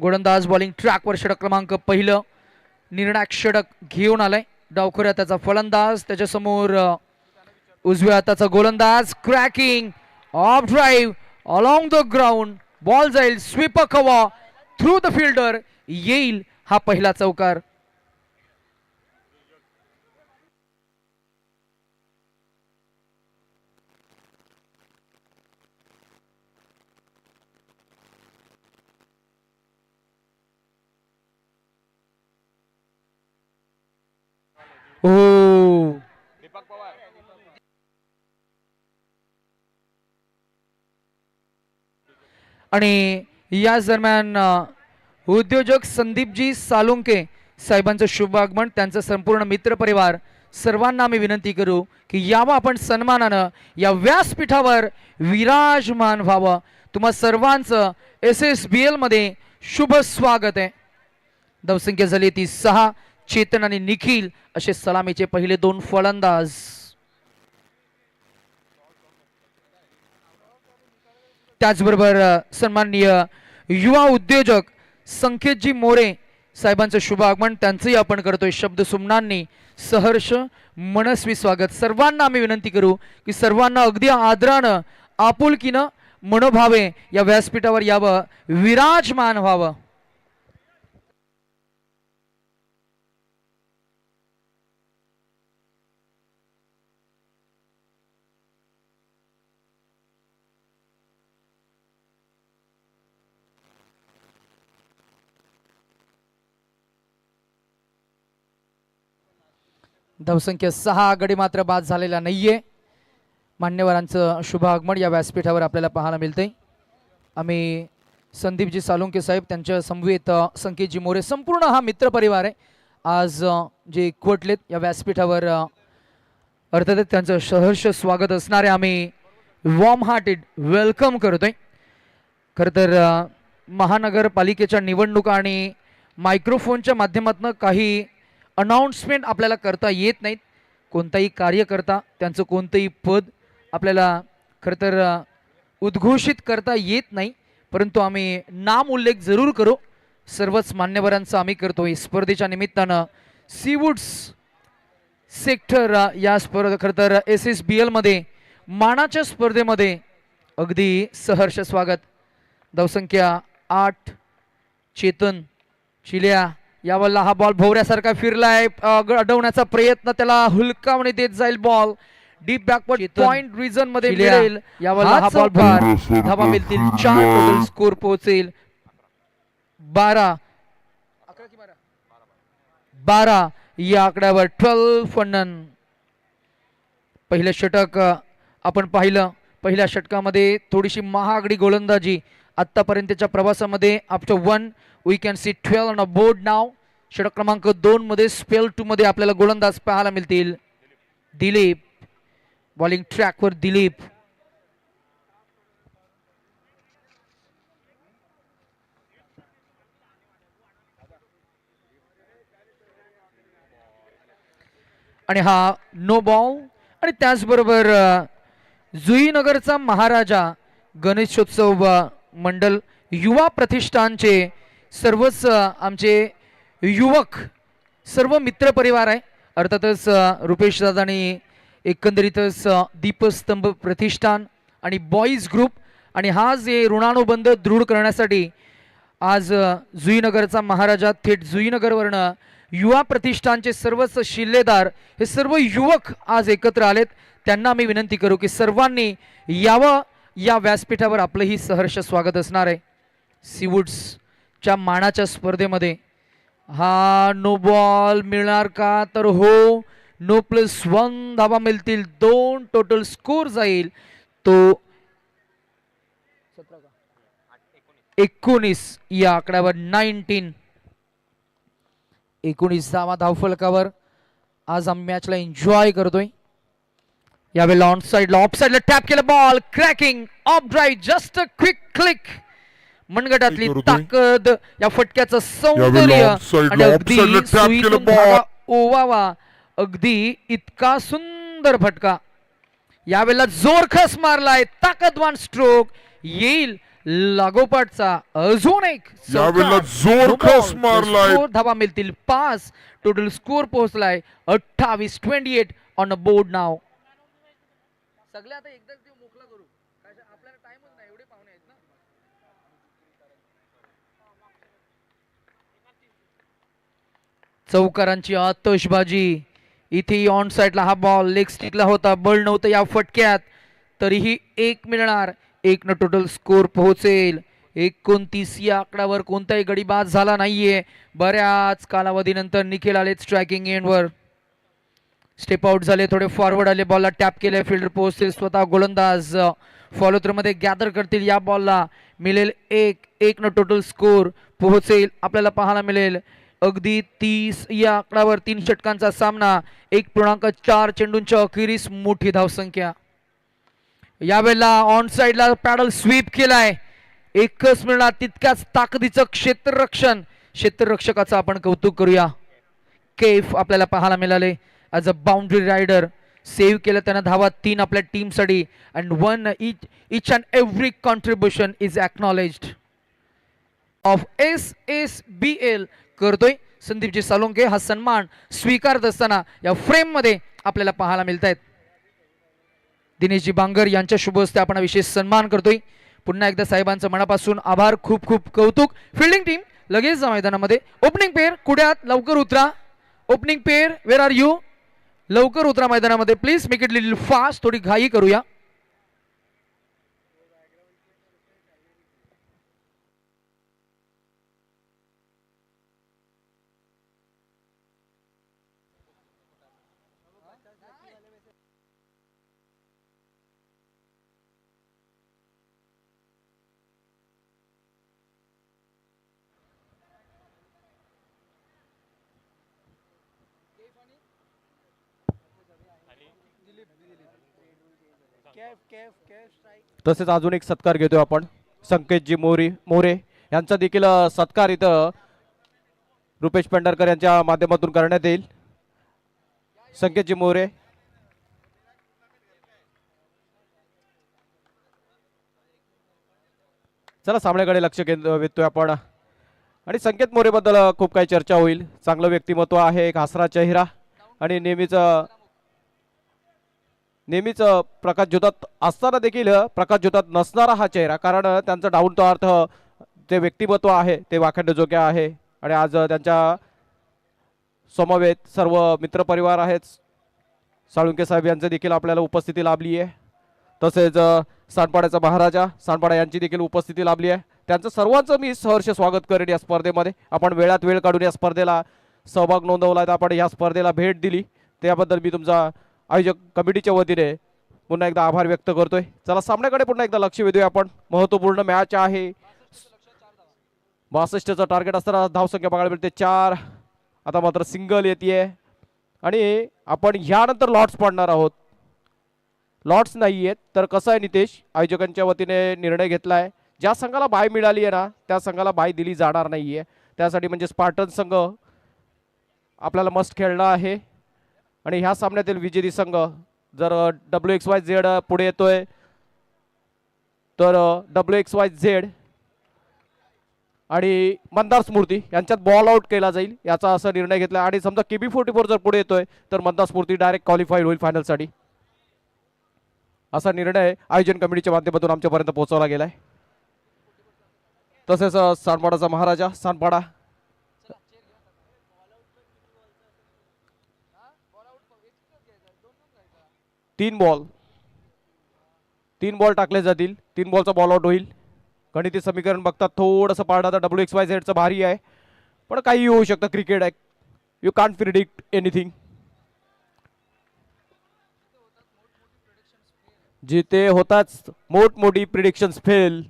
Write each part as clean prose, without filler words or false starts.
गोलंदाज बॉलिंग ट्रॅकवर षटक क्रमांक पहिलं निर्णायक षटक घेऊन आलाय. डावखुऱ्या त्याचा फलंदाज, त्याच्यासमोर उजव्या हाताचा गोलंदाज. Cracking off drive along the ground. Ball जाईल sweeper Kavha through the fielder. येईल हा पहिला चौकार. हो आणि याच दरम्यान उद्योजक संदीपजी सालुंके साहेबांचं शुभ आगमन, त्यांचं संपूर्ण मित्र परिवार सर्वांना आम्ही विनंती करू की यावं आपण सन्मानानं या व्यासपीठावर विराजमान व्हावं. तुम्हा सर्वांचं SSBL मध्ये शुभ स्वागत आहे. धावसंख्या झाली ती 6. चेतन आणि निखिल असे सलामीचे पहिले 2 फलंदाज. त्याचबरोबर सन्माननीय युवा उद्योजक संकेतजी मोरे साहेबांचं शुभ आगमन, त्यांचंही आपण करतोय शब्द सुमनांनी सहर्ष मनस्वी स्वागत. सर्वांना आम्ही विनंती करू की सर्वांना अगदी आदरानं आपुलकीनं मनोभावे या व्यासपीठावर यावं, विराजमान व्हावं. धावसंख्या 6. गडी मात्र बाद झालेला नाहीये. मान्यवरांचं शुभ आगमन या व्यासपीठावर आपल्याला पाहायला मिळतंय. आम्ही संदीपजी सालुंके साहेब, त्यांच्या समवेत संकेतजी मोरे, संपूर्ण हा मित्र परिवार आहे आज जे एकवटलेत या व्यासपीठावर. अर्थातच त्यांचं सहर्ष स्वागत असणारे आम्ही वॉर्म हार्टेड वेलकम करतोय. खरं तर महानगरपालिकेच्या निवडणुका आणि मायक्रोफोनच्या माध्यमातून काही अनाउन्समेंट आपल्याला करता येत नाहीत. कोणताही कार्यकर्ता, त्यांचं कोणतंही पद आपल्याला खरं तर उद्घोषित करता येत नाही, परंतु आम्ही नाम उल्लेख जरूर करू. सर्वच मान्यवरांचा आम्ही करतोय स्पर्धेच्या निमित्तानं. सीवूड्स सेक्टर या स्पर्धा खरं तर SSBL मध्ये मानाच्या स्पर्धेमध्ये अगदी सहर्ष स्वागत. धावसंख्या 8. चेतन चिल्या यावरला हा बॉल भोवऱ्यासारखा फिरलाय, अडवण्याचा प्रयत्न, त्याला हुलकावणी देत जाईल ball. Deep backward point region मध्ये मिळेल. यावरला हा बॉल पार धावा मिळतील. 4 टोटल स्कोर पोहोचेल 12 या आकड्यावर 12 फन्नन. पहिलं षटक आपण पाहिलं. पहिल्या षटकामध्ये थोडीशी महागडी गोलंदाजी आतापर्यंतच्या प्रवासामध्ये. After 1 we can see 12 on a board नाव. षटक क्रमांक 2 मध्ये स्पेल 2 मध्ये आपल्याला गोलंदाज पाहायला मिळतील. दिलीप बॉलिंग ट्रॅकवर. दिलीप आणि हा नो बॉल. आणि त्याचबरोबर जुईनगरचा महाराजा गणेशोत्सव मंडल युवा प्रतिष्ठानचे सर्वच आमचे युवक सर्व मित्र परिवार आहे. अर्थातच रुपेश दादानी एकंदरीतच दीपस्तंभ प्रतिष्ठान आणि बॉईज ग्रुप आणि हा जे ऋणानुबंध दृढ करण्यासाठी आज जुईनगरचा महाराजा थेट जुईनगरवरनं युवा प्रतिष्ठानचे सर्वच शिल्लेदार हे सर्व युवक आज एकत्र आलेत. त्यांना मी विनंती करू की सर्वांनी यावं. या व्यासपीठावर आपलंही सहर्ष स्वागत असणार आहे. सीवूड्सच्या मानाच्या स्पर्धेमध्ये हा नो बॉल मिळणार का? तर हो. नो +1 धावा मिळतील. 2 टोटल स्कोर जाईल तो 19 या आकड्यावर. 19 धावा धावफलकावर. आज आम्ही मॅचला एन्जॉय करतोय. यावेळेला ऑन साइडला ऑफ साइडला टॅप केलं ball. Cracking off drive just a quick click. मनगटातली ताकद, या फटक्याचं सौंदर्य आणि अगदी सुईतून धागा ओवावा, अगदी इतका सुंदर फटका. यावेळेला जोरखस मारलाय. ताकदवान स्ट्रोक. येईल लागोपाठचा अजून एक यावेळेला जोरकस मारलाय. धावा मिळतील 5. टोटल स्कोर पोहोचलाय 28-28 ऑन अ बोर्ड नाव. सगळे आता एकदाच देऊ मोकळा करू, आपल्याला टाइमच नाही, एवढे पाहुणे आहेत ना. चौकारांची आतषबाजी इथे ऑन साइडला हा बॉल लेग स्टिकला होता, बळ नव्हतं या फटक्यात, तरीही 1 मिळणार. 1 न टोटल स्कोर पोहोचेल. 29 या आकड्यावर कोणताही गडी बाद झाला नाहीये. बऱ्याच कालावधीनंतर निखिल आले स्ट्रायकिंग एंडवर. स्टेप आउट झाले, थोडे फॉरवर्ड आले, बॉलला टॅप केले, फिल्डर पोहोचतील, स्वतः गोलंदाज फॉलो थ्रू मध्ये गॅदर करतील. या बॉलला मिळेल 1 न टोटल स्कोर पोहोचेल. आपल्याला पाहायला मिळेल अगदी 30 या आकड्यावर 3 षटकांचा सामना. 1.4 चेंडूंच्या अखेरीस मोठी धावसंख्या. यावेळेला ऑन साइडला पॅडल स्वीप केलाय. एकच मिळणार तितक्याच ताकदीचं क्षेत्ररक्षकाचं आपण कौतुक करूया. केफ आपल्याला पाहायला मिळाले as a boundary rider. Save केलं त्यानं धावा 3 आपल्या टीमसाठी. And one each and every contribution is acknowledged of SSBL करतोय संदीपजी सालोंके. हा सन्मान स्वीकारत असताना या फ्रेम मध्ये आपल्याला पाहायला मिळत आहेत. दिनेशजी बांगर यांच्या शुभ हस्ते आपण विशेष सन्मान करतोय. पुन्हा एकदा साहेबांचं मनापासून आभार, खूप खूप कौतुक. फिल्डिंग टीम लगेच जा मैदानामध्ये. ओपनिंग पेअर कुड्यात लवकर उतरा. Opening pair where are you, लवकर उतरा मैदानामध्ये please. Make it little fast, थोडी घाई करूया. तसेच अजून एक सत्कार घेतोय आपण. संकेतजी मोरे यांचा देखील सत्कार इथं रुपेश पेंढारकर यांच्या माध्यमातून करण्यात येईल. संकेतजी मोरे. चला सामन्याकडे लक्ष वेधतोय आपण. आणि संकेत मोरे बद्दल खूप काही चर्चा होईल. चांगलं व्यक्तिमत्व आहे, एक हसरा चेहरा आणि नेहमीच प्रकाशझोतात असताना देखील प्रकाशझोतात नसणारा हा चेहरा. कारण त्यांचं डाऊन टू अर्थ जे व्यक्तिमत्व आहे ते वाखाणण्याजोग्य आहे. आणि आज त्यांच्या समवेत सर्व मित्रपरिवार आहेत. साळुंके साहेब यांचे देखील आपल्याला उपस्थिती लाभली आहे. तसेच सांडपाड्याचा महाराजा सांडपाडा यांची देखील उपस्थिती लाभली आहे. त्यांचं सर्वांचं मी सहर्ष स्वागत करेन या स्पर्धेमध्ये. आपण वेळात वेळ काढून या स्पर्धेला सहभाग नोंदवला, आपण या स्पर्धेला भेट दिली त्याबद्दल मी तुमचा आयोजक कमिटीच्या वतीने पुन्हा एकदा आभार व्यक्त करतोय. चला सामन्याकडे पुन्हा एकदा लक्ष वेधूया आपण. महत्त्वपूर्ण मॅच आहे. 62चं टार्गेट असताना धावसंख्या बघायला मिळते 4. आता मात्र सिंगल येते आणि आपण ह्यानंतर लॉट्स पाडणार आहोत. लॉट्स नाही आहेत तर कसं आहे नितेश, आयोजकांच्या वतीने निर्णय घेतला आहे ज्या संघाला बाय मिळाली आहे ना त्या संघाला बाय दिली जाणार नाही आहे. त्यासाठी म्हणजे स्पार्टन संघ आपल्याला मस्ट खेळला आहे. आणि ह्या सामन्यातील विजेती संघ जर WXYZ पुढे येतोय तर WXYZ आणि मंदार स्मृती यांच्यात बॉल आउट केला जाईल याचा असा निर्णय घेतला. आणि समजा KB44 जर पुढे येतोय तर मंदार स्मृती डायरेक्ट क्वालिफाईड होईल फायनलसाठी. असा निर्णय आयोजन कमिटीच्या माध्यमातून आमच्यापर्यंत पोहोचवला गेलाय. तसेच सांडपाडाचा महाराजा सांडपाडा 3 बॉल टाकले जातील. 3 बॉलचा बॉल आउट होईल. गणिती समीकरण बघतात थोडंसं पाडणार WXYZचं भारी आहे पण काही होऊ शकतं. क्रिकेट आहे, यू कांट प्रिडिक्ट एनिथिंग. जिथे होताच मोठमोठी प्रिडिक्शन्स फेल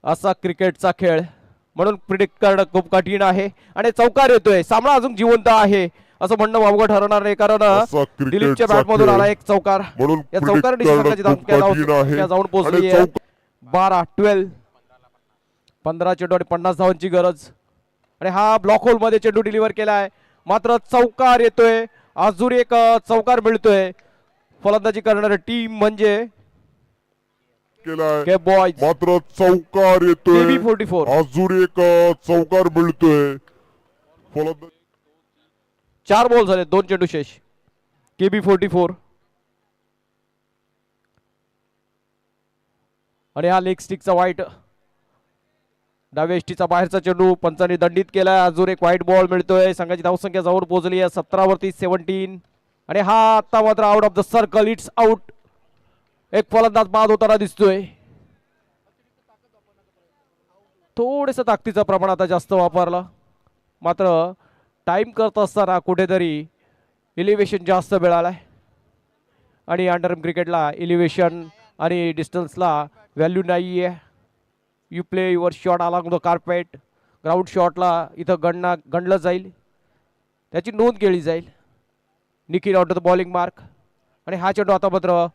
असा क्रिकेटचा खेळ. म्हणून प्रिडिक्ट करणं खूप कठीण आहे. आणि चौकार येतोय, सामना अजून जिवंत आहे असं म्हणणं वावगं ठरवणार नाही कारण दिलीपच्या बॅट मधून आला एक चौकार. या चौकार जाऊन पोहोचली 12-12 15 चेंडू आणि 50 धावांची गरज. आणि हा ब्लॉक होल मध्ये चेंडू डिलिव्हर केलाय मात्र चौकार येतोय. अजून एक चौकार मिळतोय. फलंदाजी करणारी टीम म्हणजे केलाय के बॉयज मात्र चौकार येतोय KB44 अजून एक चौकार मिळतोय फलंदाज 4 बॉल झाले 2 चेंडू शेष KB44 आणि हा लेग स्टिकचा वाईट डाव्या एष्टीचा बाहेरचा चेंडू पंचांनी दंडित केलाय अजून एक व्हाईट बॉल मिळतोय संघाची धावसंख्या जवळ पोहोचली आहे 17 वरती 17 आणि हा आता मात्र out of the circle it's out एक फलंदाज बाद होताना दिसतोय थोडस ताकदीचं प्रमाण आता जास्त वापरलं मात्र टाइम करत असताना कुठेतरी इलिव्हेशन जास्त मिळालाय आणि अंडरआर्म क्रिकेटला इलिव्हेशन आणि डिस्टन्सला व्हॅल्यू नाही आहे you play your shot along the carpet ground शॉटला इथं गणलं जाईल त्याची नोंद केली जाईल Nikhil out the bowling mark आणि हा चेंडू आता मात्र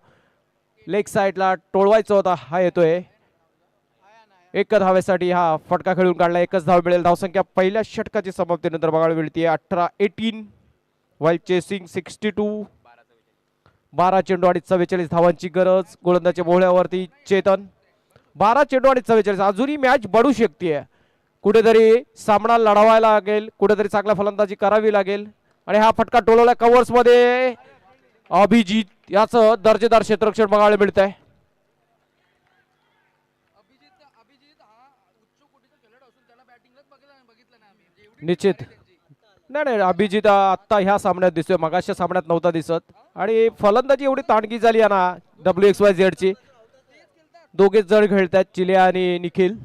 लेग साईडला टोळवायचा होता हा येतोय एकच धावेसाठी हा फटका खेळून काढला एकच धाव मिळेल धावसंख्या पहिल्या षटकाची समाप्तीनंतर बघायला मिळते 18-18 वाईल चेसिंग 62 12 चेंडू आणि 44 धावांची गरज गोलंदाजच्या बोहळ्यावरती चेतन 12 चेंडू आणि 44 अजूनही मॅच बढू शकते कुठेतरी सामना लढवायला लागेल कुठेतरी चांगला फलंदाजी करावी लागेल आणि हा फटका टोलवला कव्हर्स मध्ये अभिजित याचं दर्जेदार क्षेत्ररक्षण बघायला मिळत आहे निश्चित नाही अभिजित आत्ता ह्या सामन्यात दिसतोय मगाच्या सामन्यात नव्हता दिसत आणि फलंदाजी एवढी ताणगी झाली आहे ना WXYZ ची दोघेच जण खेळतात चिल्या आणि निखिल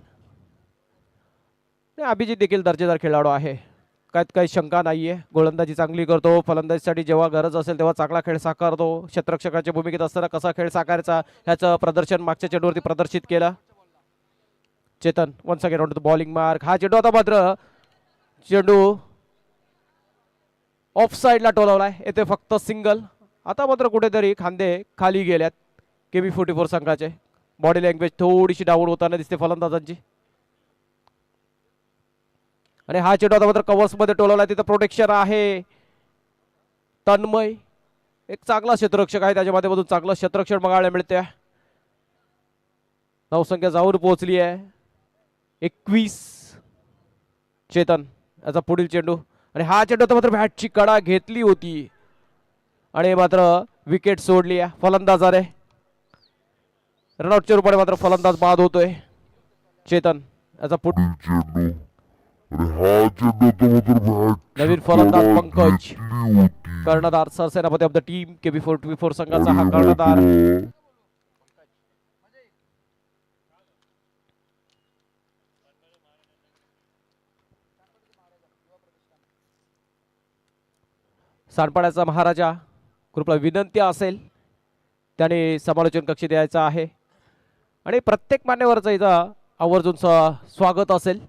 अभिजित देखील दर्जेदार खेळाडू आहे काही शंका नाहीये गोलंदाजी चांगली करतो फलंदाजीसाठी जेव्हा गरज असेल तेव्हा चांगला खेळ साकारतो क्षेत्ररक्षकाच्या भूमिकेत असताना कसा खेळ साकारायचा ह्याचं प्रदर्शन मागच्या चेंडूवरती प्रदर्शित केलं Chetan once again on the bowling mark हा चेंडू आता मात्र चेंडू ऑफ साइडला टोलवलाय येथे फक्त सिंगल आता मात्र कुठेतरी खांदे खाली गेल्यात KB44 संघाचे बॉडी लँग्वेज थोडीशी डाऊन होताना दिसते फलंदाजांची आणि हा चेंडू आता मात्र कव्हर्स मध्ये टोलवला तिथं प्रोटेक्शन आहे तन्मय एक चांगला क्षेत्ररक्षक आहे त्याच्या माध्यमातून चांगलं क्षेत्ररक्षण बघायला मिळते धावसंख्या जाऊन पोहोचली आहे 21 चेतन याचा पुढील चेंडू आणि हा चेंडू आता मात्र बॅटची कडा घेतली होती आणि मात्र विकेट सोडली आहे फलंदाजाने रनआउटच्या रूपाने मात्र फलंदाज बाद होतोय चेतन याचा पुढील चेंडू हा चेंडू तो मात्र बॅट नवीन फलंदाज पंकज कर्णधार सरसेनापती ऑफ द टीम KB44 संघाचा हा कर्णधार सांडपाड्याचा महाराजा ग्रुपला विनंती असेल त्याने समालोचन कक्ष द्यायचा आहे आणि प्रत्येक मान्यवराचं इथं आवर्जून स्वागत असेल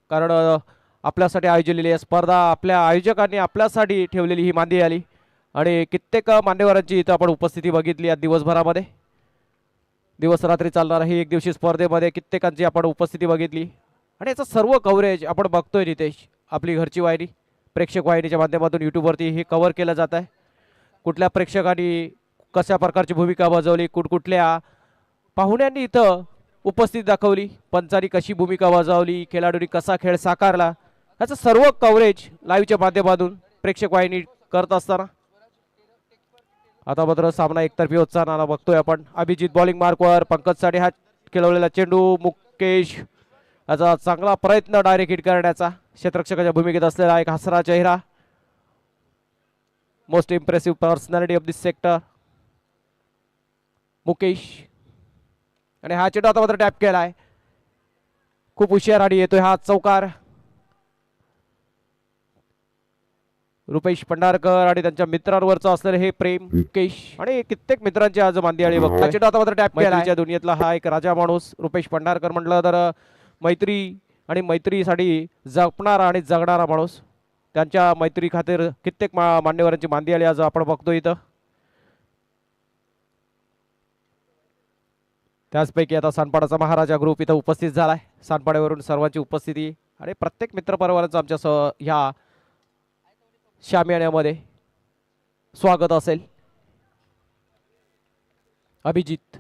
कारण आपल्यासाठी आयोजलेली आहे स्पर्धा आपल्या आयोजकांनी आपल्यासाठी ठेवलेली ही मांदी आली आणि कित्येक मान्यवरांची इथं आपण उपस्थिती बघितली आज दिवसभरामध्ये दिवस रात्री चालणारा ही एक दिवसीय स्पर्धेमध्ये कित्येकांची आपण उपस्थिती बघितली आणि याचं सर्व कव्हरेज आपण बघतोय नितेश आपली घरची वाहिनी प्रेक्षक वाहिनीच्या माध्यमातून यूट्यूबवरती हे कव्हर केलं जात आहे कुठल्या प्रेक्षकांनी कशा प्रकारची भूमिका बजावली कुठकुठल्या पाहुण्यांनी इथं उपस्थिती दाखवली पंचांनी कशी भूमिका बजावली खेळाडूंनी कसा खेळ साकारला याचं सर्व कव्हरेज लाईव्हच्या माध्यमातून प्रेक्षक वाहिनी करत असताना आता मात्र सामना एकतर्फी होत चालणारा बघतोय आपण अभिजित बॉलिंग मार्कवर पंकजसाठी हा खेळवलेला चेंडू मुकेश याचा चांगला प्रयत्न डायरेक्ट हिट करण्याचा क्षेत्ररक्षकाच्या भूमिकेत असलेला एक हसरा चेहरा most impressive personality of this sector Mukesh आणि हा चेंडू आता मात्र टॅप केलाय खूप हुशार आणि येतोय हा चौकार रुपेश पंढारकर आणि त्यांच्या मित्रांवरचं असलेलं हे प्रेम मुकेश आणि कित्येक मित्रांची आज मांदियाळी बघतो हा चेंडू आता मात्र टॅप केलाय दुनियेतला हा एक राजा माणूस रुपेश पंढारकर म्हटलं तर मैत्री आणि मैत्रीसाठी जपणारा आणि जगणारा माणूस त्यांच्या मैत्री खातीर कित्येक मान्यवरांची मांदियाळी आज आपण बघतो इथं त्याचपैकी आता सांडपाड्याचा महाराजा ग्रुप इथं उपस्थित झालाय सांडपाड्यावरून सर्वांची उपस्थिती आणि प्रत्येक मित्रपरिवारांचं आमच्या ह्या शामियाण्यामध्ये स्वागत असेल अभिजित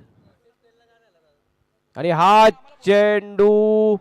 आणि हा चेंडू